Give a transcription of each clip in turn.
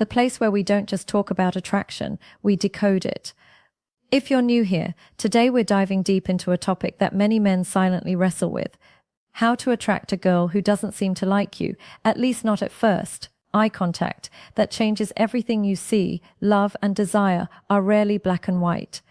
the place where we don't just talk about attraction, we decode it. If you're new here, today we're diving deep into a topic that many men silently wrestle with: how to attract a girl who doesn't seem to like you, at least not at first. Eye contact, that changes everything you see. Love and desire are rarely black and white.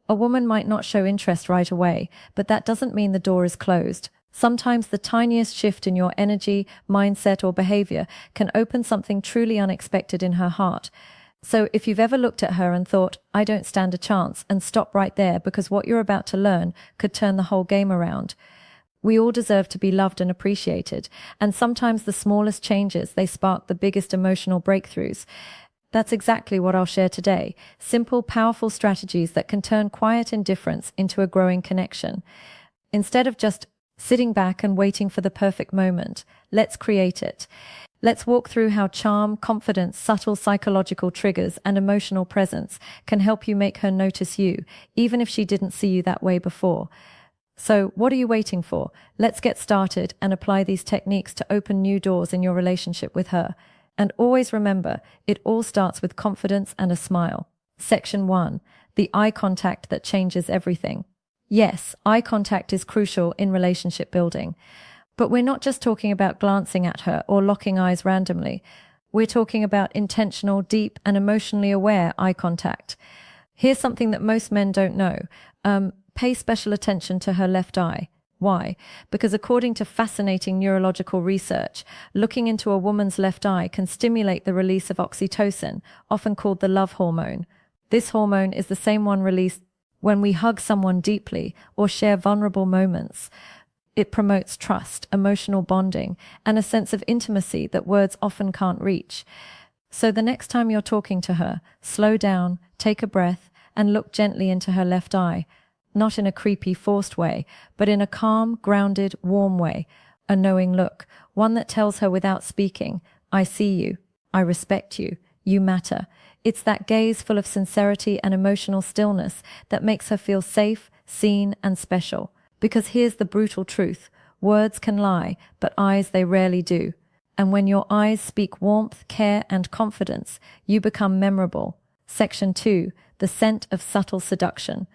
A woman might not show interest right away, but that doesn't mean the door is closed. Sometimes the tiniest shift in your energy, mindset, or behavior can open something truly unexpected in her heart. So if you've ever looked at her and thought, "I don't stand a chance," and stop right there, because what you're about to learn could turn the whole game around. We all deserve to be loved and appreciated, and sometimes the smallest changes, they spark the biggest emotional breakthroughs. That's exactly what I'll share today. Simple, powerful strategies that can turn quiet indifference into a growing connection. Instead of just sitting back and waiting for the perfect moment, let's create it. Let's walk through how charm, confidence, subtle psychological triggers, and emotional presence can help you make her notice you, even if she didn't see you that way before. So, what are you waiting for? Let's get started and apply these techniques to open new doors in your relationship with her. And always remember, it all starts with confidence and a smile. Section 1. The eye contact that changes everything. Yes, eye contact is crucial in relationship building. But we're not just talking about glancing at her or locking eyes randomly. We're talking about intentional, deep, and emotionally aware eye contact. Here's something that most men don't know. Pay special attention to her left eye. Why? Because according to fascinating neurological research, looking into a woman's left eye can stimulate the release of oxytocin, often called the love hormone. This hormone is the same one released when we hug someone deeply or share vulnerable moments. It promotes trust, emotional bonding, and a sense of intimacy that words often can't reach. So the next time you're talking to her, slow down, take a breath, and look gently into her left eye. Not in a creepy, forced way, but in a calm, grounded, warm way. A knowing look, one that tells her without speaking, "I see you, I respect you, you matter." It's that gaze full of sincerity and emotional stillness that makes her feel safe, seen, and special. Because here's the brutal truth: words can lie, but eyes, they rarely do. And when your eyes speak warmth, care, and confidence, you become memorable. Section 2. The scent of subtle seduction.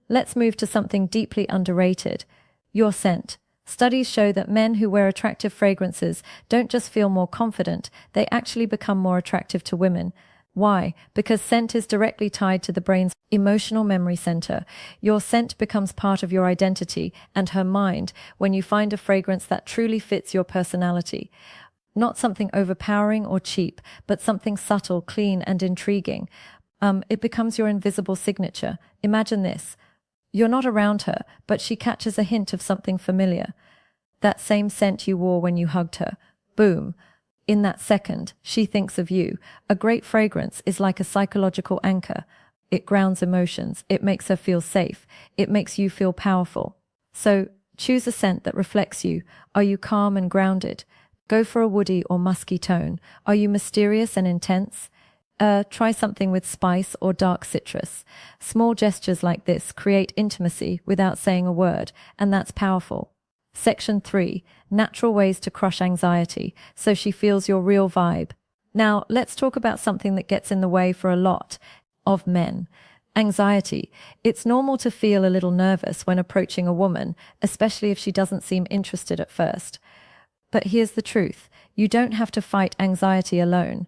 Let's move to something deeply underrated: your scent. Studies show that men who wear attractive fragrances don't just feel more confident, they actually become more attractive to women. Why? Because scent is directly tied to the brain's emotional memory center. Your scent becomes part of your identity and her mind when you find a fragrance that truly fits your personality. Not something overpowering or cheap, but something subtle, clean, and intriguing. It becomes your invisible signature. Imagine this. You're not around her, but she catches a hint of something familiar. That same scent you wore when you hugged her. Boom. In that second, she thinks of you. A great fragrance is like a psychological anchor. It grounds emotions. It makes her feel safe. It makes you feel powerful. So choose a scent that reflects you. Are you calm and grounded? Go for a woody or musky tone. Are you mysterious and intense? Try something with spice or dark citrus. Small gestures like this create intimacy without saying a word, and that's powerful. Section 3. Natural ways to crush anxiety, so she feels your real vibe. Now, let's talk about something that gets in the way for a lot of men. Anxiety. It's normal to feel a little nervous when approaching a woman, especially if she doesn't seem interested at first. But here's the truth. You don't have to fight anxiety alone.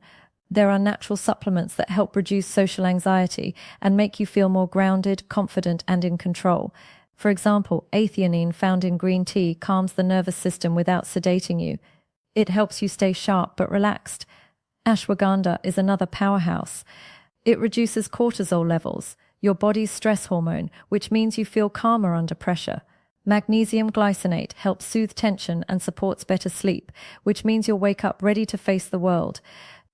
There are natural supplements that help reduce social anxiety and make you feel more grounded, confident, and in control. For example, L-theanine found in green tea calms the nervous system without sedating you. It helps you stay sharp but relaxed. Ashwagandha is another powerhouse. It reduces cortisol levels, your body's stress hormone, which means you feel calmer under pressure. Magnesium glycinate helps soothe tension and supports better sleep, which means you'll wake up ready to face the world.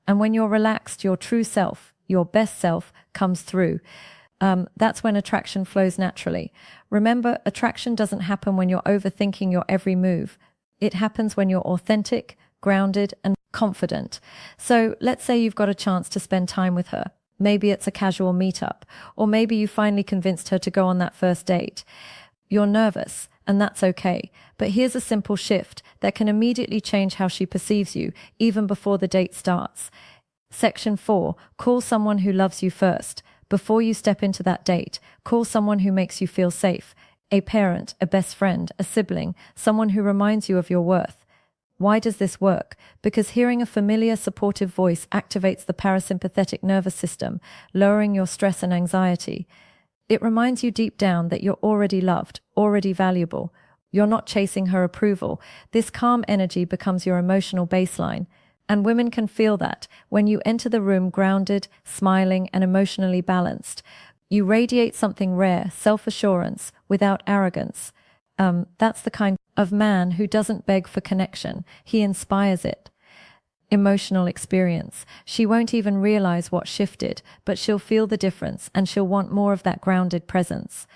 And when you're relaxed, your true self, your best self, comes through. That's when attraction flows naturally. Remember, attraction doesn't happen when you're overthinking your every move. It happens when you're authentic, grounded, and confident. So let's say you've got a chance to spend time with her. Maybe it's a casual meetup, or maybe you finally convinced her to go on that first date. You're nervous, and that's okay. But here's a simple shift that can immediately change how she perceives you, even before the date starts. Section 4. Call someone who loves you first. Before you step into that date, call someone who makes you feel safe. A parent, a best friend, a sibling, someone who reminds you of your worth. Why does this work? Because hearing a familiar, supportive voice activates the parasympathetic nervous system, lowering your stress and anxiety. It reminds you deep down that you're already loved, already valuable. You're not chasing her approval. This calm energy becomes your emotional baseline. And women can feel that when you enter the room grounded, smiling, and emotionally balanced. You radiate something rare, self-assurance, without arrogance. That's the kind of man who doesn't beg for connection. He inspires it. Emotional experience. She won't even realize what shifted, but she'll feel the difference and she'll want more of that grounded presence.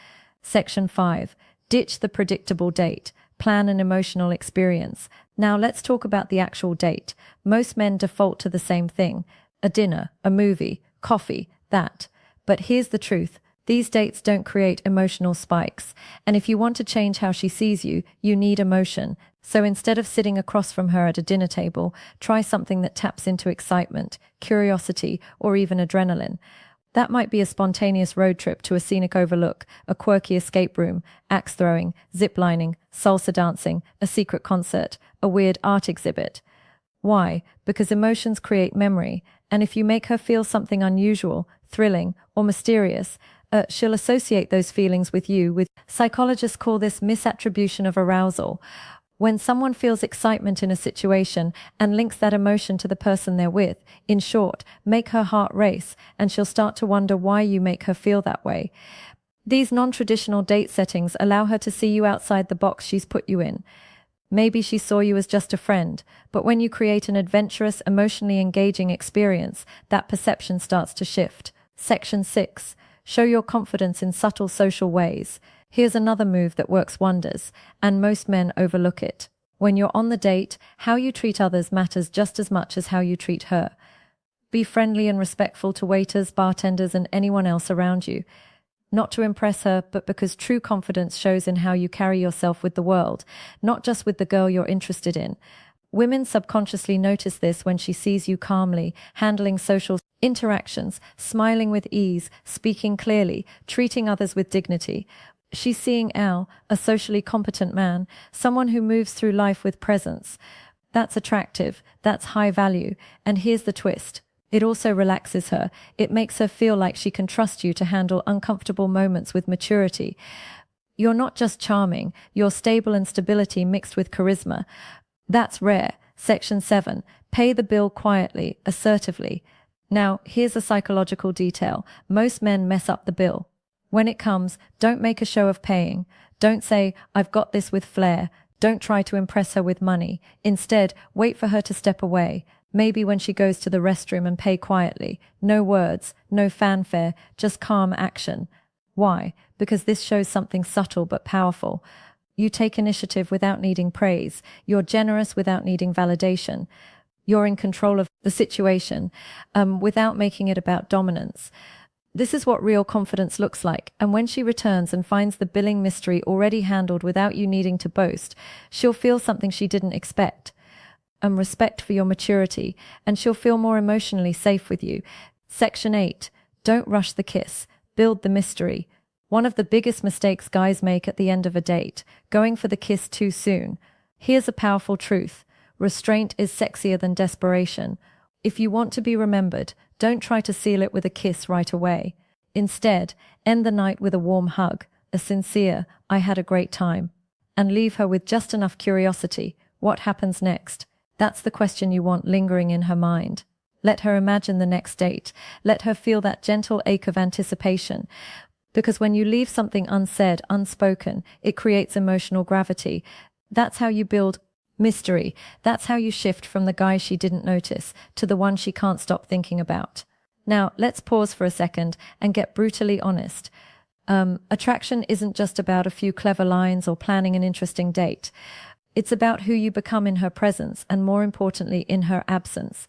Section 5. Ditch the predictable date. Plan an emotional experience. Now let's talk about the actual date. Most men default to the same thing. A dinner, a movie, coffee, that. But here's the truth. These dates don't create emotional spikes. And if you want to change how she sees you, you need emotion. So instead of sitting across from her at a dinner table, try something that taps into excitement, curiosity, or even adrenaline. That might be a spontaneous road trip to a scenic overlook, a quirky escape room, axe throwing, ziplining, salsa dancing, a secret concert, a weird art exhibit. Why? Because emotions create memory, and if you make her feel something unusual, thrilling, or mysterious, she'll associate those feelings with you. Psychologists call this misattribution of arousal. When someone feels excitement in a situation and links that emotion to the person they're with, in short, make her heart race, and she'll start to wonder why you make her feel that way. These non-traditional date settings allow her to see you outside the box she's put you in. Maybe she saw you as just a friend, but when you create an adventurous, emotionally engaging experience, that perception starts to shift. Section 6. Show your confidence in subtle social ways. Here's another move that works wonders, and most men overlook it. When you're on the date, how you treat others matters just as much as how you treat her. Be friendly and respectful to waiters, bartenders, and anyone else around you. Not to impress her, but because true confidence shows in how you carry yourself with the world, not just with the girl you're interested in. Women subconsciously notice this when she sees you calmly, handling social interactions, smiling with ease, speaking clearly, treating others with dignity. She's seeing Al, a socially competent man, someone who moves through life with presence. That's attractive, that's high value, and here's the twist. It also relaxes her. It makes her feel like she can trust you to handle uncomfortable moments with maturity. You're not just charming, you're stable and stability mixed with charisma. That's rare. Section 7. Pay the bill quietly, assertively. Now, here's a psychological detail. Most men mess up the bill. When it comes, don't make a show of paying. Don't say, "I've got this," with flair. Don't try to impress her with money. Instead, wait for her to step away. Maybe when she goes to the restroom, and pay quietly. No words, no fanfare, just calm action. Why? Because this shows something subtle but powerful. You take initiative without needing praise. You're generous without needing validation. You're in control of the situation without making it about dominance. This is what real confidence looks like, and when she returns and finds the billing mystery already handled without you needing to boast, she'll feel something she didn't expect. Respect for your maturity, and she'll feel more emotionally safe with you. Section 8. Don't rush the kiss. Build the mystery. One of the biggest mistakes guys make at the end of a date, going for the kiss too soon. Here's a powerful truth. Restraint is sexier than desperation. If you want to be remembered, don't try to seal it with a kiss right away. Instead, end the night with a warm hug, a sincere, "I had a great time," and leave her with just enough curiosity. What happens next? That's the question you want lingering in her mind. Let her imagine the next date. Let her feel that gentle ache of anticipation. Because when you leave something unsaid, unspoken, it creates emotional gravity. That's how you build mystery. That's how you shift from the guy she didn't notice to the one she can't stop thinking about. Now, let's pause for a second and get brutally honest. Attraction isn't just about a few clever lines or planning an interesting date. It's about who you become in her presence and, more importantly, in her absence.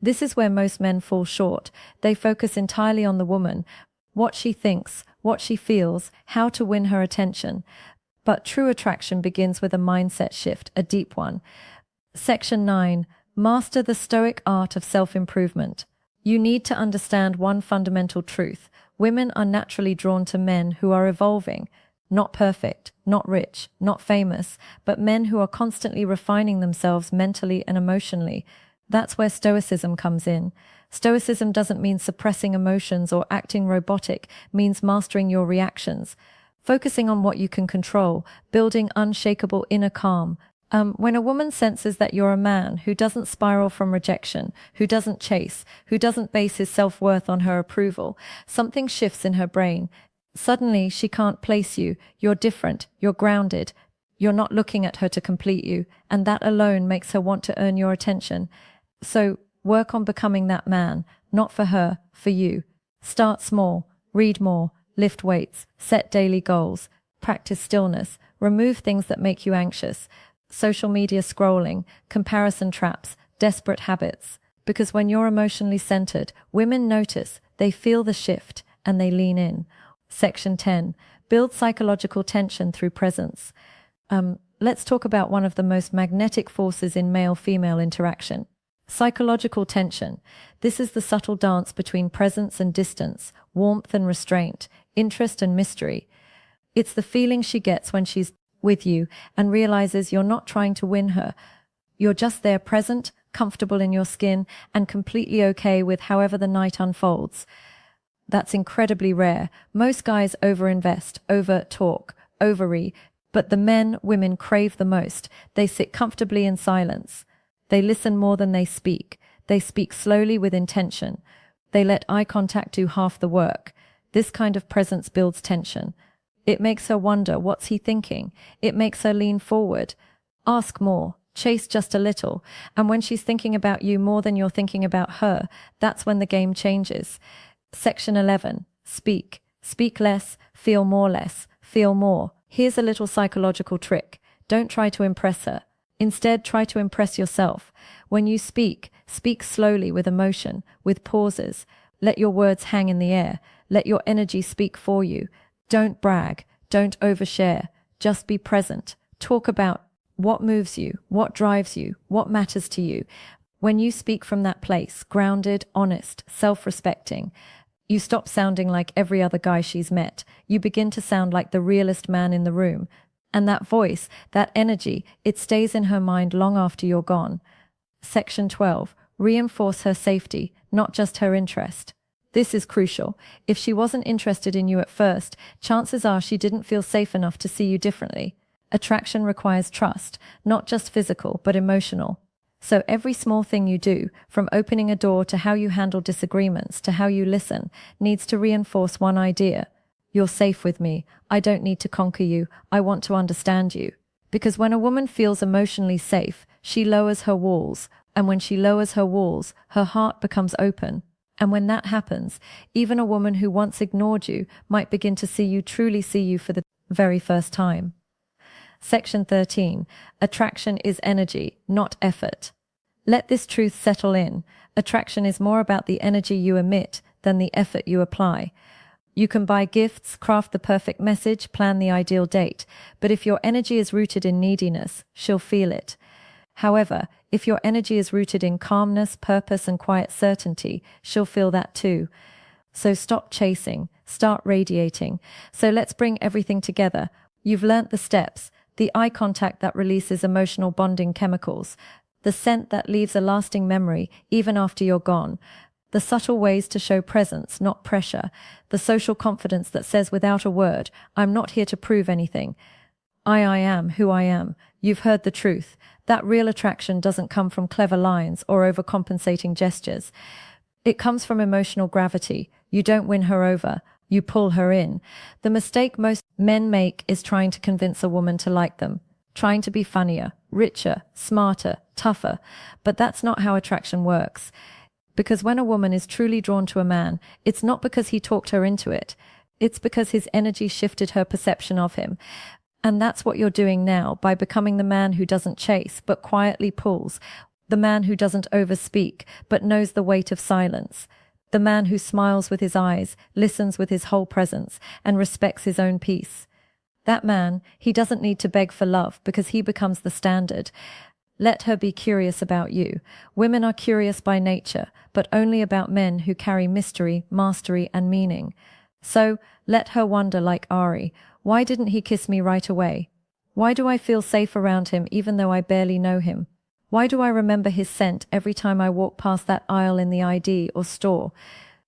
This is where most men fall short. They focus entirely on the woman, what she thinks, what she feels, how to win her attention. But true attraction begins with a mindset shift, a deep one. Section 9. Master the stoic art of self-improvement. You need to understand one fundamental truth. Women are naturally drawn to men who are evolving, not perfect, not rich, not famous, but men who are constantly refining themselves mentally and emotionally. That's where stoicism comes in. Stoicism doesn't mean suppressing emotions or acting robotic, means mastering your reactions, focusing on what you can control, building unshakable inner calm. When a woman senses that you're a man who doesn't spiral from rejection, who doesn't chase, who doesn't base his self-worth on her approval, something shifts in her brain. Suddenly, she can't place you. You're different. You're grounded. You're not looking at her to complete you, and that alone makes her want to earn your attention. So, work on becoming that man, not for her, for you. Start small, read more, lift weights, set daily goals, practice stillness, remove things that make you anxious. Social media scrolling, comparison traps, desperate habits. Because when you're emotionally centered, women notice, they feel the shift, and they lean in. Section 10. Build psychological tension through presence. Let's talk about one of the most magnetic forces in male-female interaction. Psychological tension. This is the subtle dance between presence and distance, warmth and restraint, interest and mystery. It's the feeling she gets when she's with you and realizes you're not trying to win her. You're just there, present, comfortable in your skin, and completely okay with however the night unfolds. That's incredibly rare. Most guys overinvest, over-talk, overy, but the men women crave the most. They sit comfortably in silence. They listen more than they speak. They speak slowly with intention. They let eye contact do half the work. This kind of presence builds tension. It makes her wonder, what's he thinking? It makes her lean forward. Ask more. Chase just a little. And when she's thinking about you more than you're thinking about her, that's when the game changes. Section 11. Speak. Speak less, feel more, feel more. Here's a little psychological trick. Don't try to impress her. Instead, try to impress yourself. When you speak, speak slowly with emotion, with pauses. Let your words hang in the air. Let your energy speak for you. Don't brag. Don't overshare. Just be present. Talk about what moves you, what drives you, what matters to you. When you speak from that place, grounded, honest, self-respecting, you stop sounding like every other guy she's met. You begin to sound like the realest man in the room. And that voice, that energy, it stays in her mind long after you're gone. Section 12. Reinforce her safety, not just her interest. This is crucial. If she wasn't interested in you at first, chances are she didn't feel safe enough to see you differently. Attraction requires trust, not just physical, but emotional. So every small thing you do, from opening a door to how you handle disagreements to how you listen, needs to reinforce one idea. You're safe with me. I don't need to conquer you. I want to understand you. Because when a woman feels emotionally safe, she lowers her walls. And when she lowers her walls, her heart becomes open. And when that happens, even a woman who once ignored you might begin to truly see you for the very first time. Section 13. Attraction is energy, not effort. Let this truth settle in. Attraction is more about the energy you emit than the effort you apply. You can buy gifts, craft the perfect message, plan the ideal date, but if your energy is rooted in neediness, she'll feel it. However, if your energy is rooted in calmness, purpose, and quiet certainty, she'll feel that too. So stop chasing, start radiating. So let's bring everything together. You've learnt the steps. The eye contact that releases emotional bonding chemicals, the scent that leaves a lasting memory even after you're gone, the subtle ways to show presence, not pressure, the social confidence that says without a word, I'm not here to prove anything. I am who I am. You've heard the truth. That real attraction doesn't come from clever lines or overcompensating gestures. It comes from emotional gravity. You don't win her over. You pull her in. The mistake most men make is trying to convince a woman to like them, trying to be funnier, richer, smarter, tougher. But that's not how attraction works. Because when a woman is truly drawn to a man, it's not because he talked her into it. It's because his energy shifted her perception of him. And that's what you're doing now by becoming the man who doesn't chase, but quietly pulls. The man who doesn't overspeak, but knows the weight of silence. The man who smiles with his eyes, listens with his whole presence, and respects his own peace. That man, he doesn't need to beg for love because he becomes the standard. Let her be curious about you. Women are curious by nature, but only about men who carry mystery, mastery, and meaning. So, let her wonder like Ari, why didn't he kiss me right away? Why do I feel safe around him even though I barely know him? Why do I remember his scent every time I walk past that aisle in the ID or store?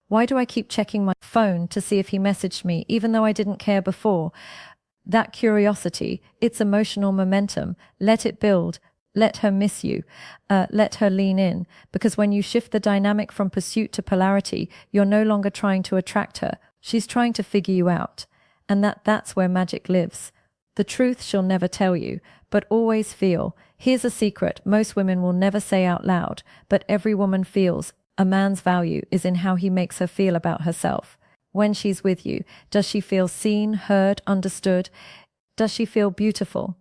Why do I keep checking my phone to see if he messaged me even though I didn't care before? That curiosity, its emotional momentum, let it build. Let her miss you. Let her lean in. Because when you shift the dynamic from pursuit to polarity, you're no longer trying to attract her. She's trying to figure you out. And that's where magic lives. The truth she'll never tell you, but always feel. Here's a secret most women will never say out loud, but every woman feels. A man's value is in how he makes her feel about herself. When she's with you, does she feel seen, heard, understood? Does she feel beautiful?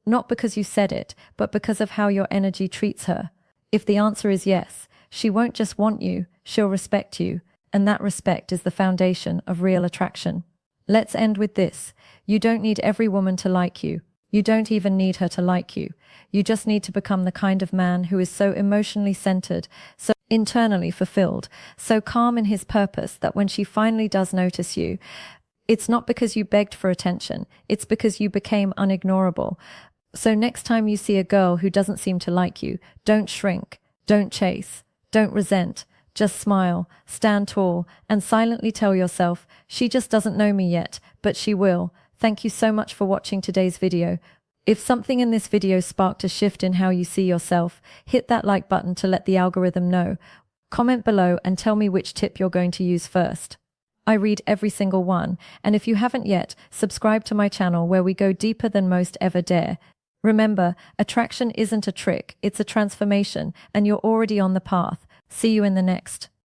Not because you said it, but because of how your energy treats her. If the answer is yes, she won't just want you, she'll respect you. And that respect is the foundation of real attraction. Let's end with this. You don't need every woman to like you. You don't even need her to like you. You just need to become the kind of man who is so emotionally centered, so internally fulfilled, so calm in his purpose that when she finally does notice you, it's not because you begged for attention, it's because you became unignorable. So next time you see a girl who doesn't seem to like you, don't shrink, don't chase, don't resent. Just smile, stand tall, and silently tell yourself, she just doesn't know me yet, but she will. Thank you so much for watching today's video. If something in this video sparked a shift in how you see yourself, hit that like button to let the algorithm know. Comment below and tell me which tip you're going to use first. I read every single one, and if you haven't yet, subscribe to my channel where we go deeper than most ever dare. Remember, attraction isn't a trick, it's a transformation, and you're already on the path. See you in the next.